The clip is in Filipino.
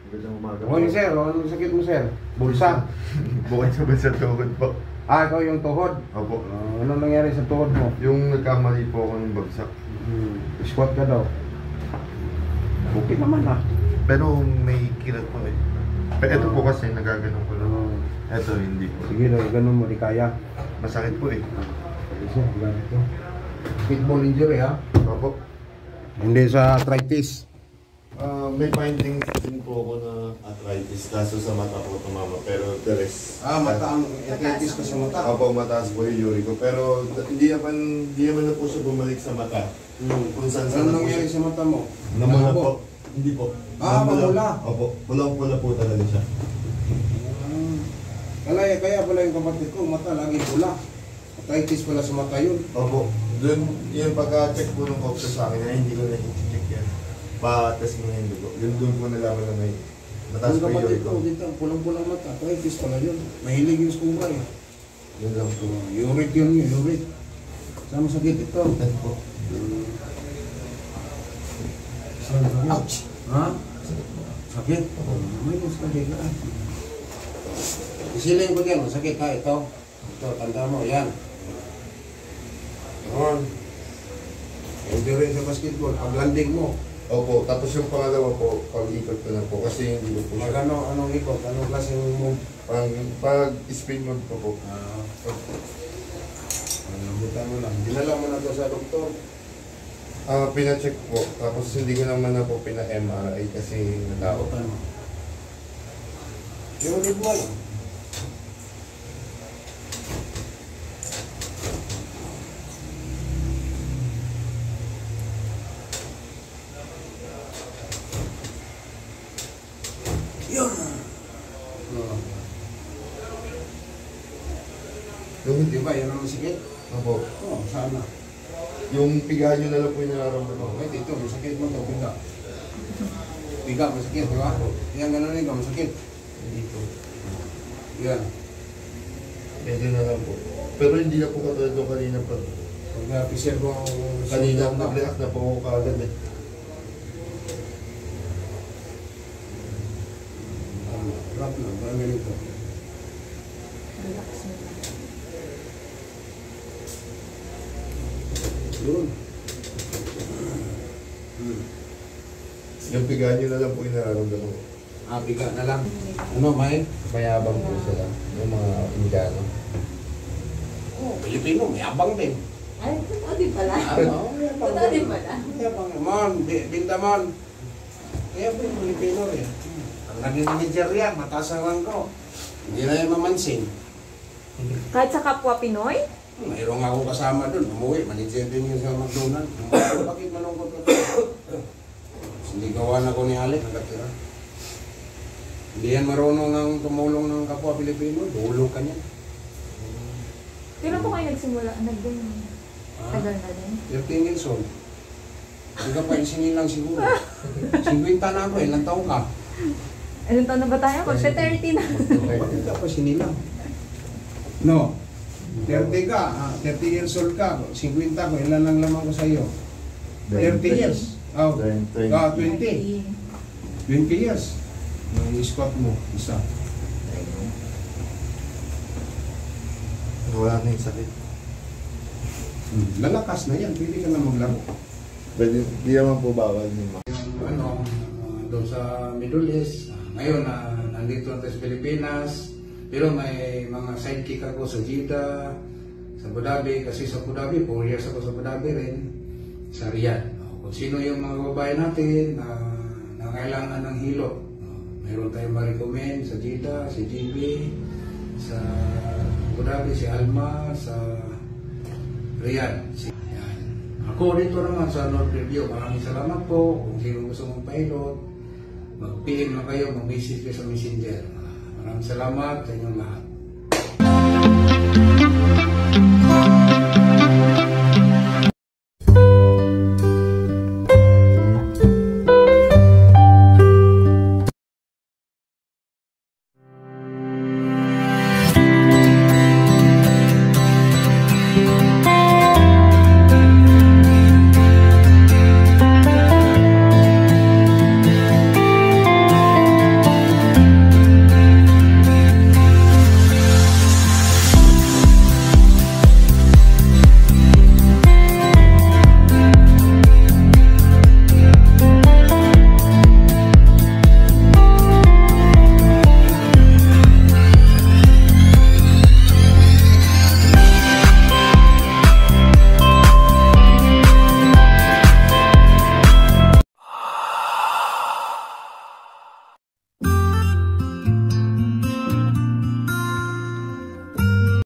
Magandang umaga po. Okay sir, anong sakit mo sir? Bulsa? Bukod sa tuhod po. Ikaw yung tuhod? Opo. Anong nangyari sa tuhod mo? Yung nagkamali po ako ng bagsak. Squat ka daw. Okay naman Pero may kilat po eh. Pero ito po kasi nagaganon ko lang. Ito hindi po. Sige daw, ganun mo, di kaya. Masakit po eh. Isa, ganito. Football injury Opo. Hindi sa arthritis. May findings din po ako na arthritis. Kaso sa mata po tumama. Pero the rest... Mata ang arthritis ko sa mata. Opo, mataas po yung uric ko. Pero hindi naman na po siya bumalik sa mata. Kung saan Ano nangyari sa mata mo? Namula po. Hindi po. Mamula. Opo. Pulang-pula po talaga siya. Kaya pala yung kapatid ko, mata lagi pula. Arthritis pala sa mata yun. Opo. Doon, yung pagka-check po ng doctor sa akin, ay hindi ko na-check yan. Pa-test mo na yung dugo. Yun doon po nalaman na may mataas Yung pa kapatid yung ko, dito, pulang-pulang mata. Arthritis pala yun. Mahilig yung scuba eh. Yun lang po. Uric yun, uric. Saan mo sakit ito? Yan po. Ouch! Sakit? May sakit na. Isiling ko dyan, masakit ito. Ito, tanda mo, yan. Yun. Hindi rin sa basketball, pag-landing mo. Opo, tapos yung pangalawa po, pag-ikot ko na po kasi hindi ko po siya. Anong ikot? Anong klaseng move? Pag-spin mode po po. Lambutan mo lang. Dinala mo na ito sa doktor. Pina-check po, tapos hindi ko naman na po pina-MRI kasi natao. Lambutan mo. Yung ulit mo lang. Yun! Yung Di ba, yun ang sakit? Opo. Oo, sana. Yung piga nyo na lang po yung nararamdaman ko. Wait, ito, masakit mo ito, biga. Biga, masakit, di ba? Yan, ganun ito, masakit. Dito. Yan. Medyo na lang po. Pero hindi na po katulad nung kanina pa. Pag na-officer ko ang... Kanina nag-react na po ako kaagad eh. Rap na, parang ganito. Relax mo lang. Yun. Yung piga nyo na lang po yung nararamdaman ko. Biga na lang. Ano, May? Mayabang po sila. Yung mga Indiano. Oo, Pilipino, may abang din. Ay, totoo din pala. Ano? Totoo din pala. Yabang naman, bindaman. Kaya po yung Pilipino rin. Ang naging manager yan, mataas ang rangko. Hindi na yan mamansin. Kahit sa kapwa Pinoy? Mayroong ako kasama doon, umuwi, manager din yun sa McDonald's. Bakit malungkot ka? Hindi gawa na ko ni Alec, nakatira. Hindi yan marunong ng tumulong ng kapwa Pilipino, dulo ka niya. Kailan po kayo nagsimula? Tagal na din? 13 years old. Hindi ka pa isinilang siguro. 50 na ako, ilang taong ka? Ilang taon na ba tayo? Magsa-30 na. Hindi ka pa sinilang. No. 30 ka, 30 years old ka, 50 ko, ilan lang laman ko sa iyo? 30 years. Oh, 20. 20 years. Yung squat mo, isa. Wala na yung sakit. Lalakas na yan, pwede ka na maglaro. Pwede, di naman po bawal yung Ano, doon sa Middle East, ngayon nandito na tayo sa Pilipinas, pero may mga sidekick ako sa Jeddah, sa Abu Dhabi, kasi sa Abu Dhabi, 4 years ako sa Abu Dhabi rin, sa Riyadh. Kung sino yung mga babae natin na kailangan ng hilo, mayroon tayong ma-recommend sa Jeddah, si JB, sa Abu Dhabi, si Alma, sa Riyadh. Yan. Ako dito naman sa North Review, maraming salamat po. Kung sino gusto mong pilot, mag-PM na kayo, mag-message kayo sa Messenger. Maraming salamat sa inyong lahat.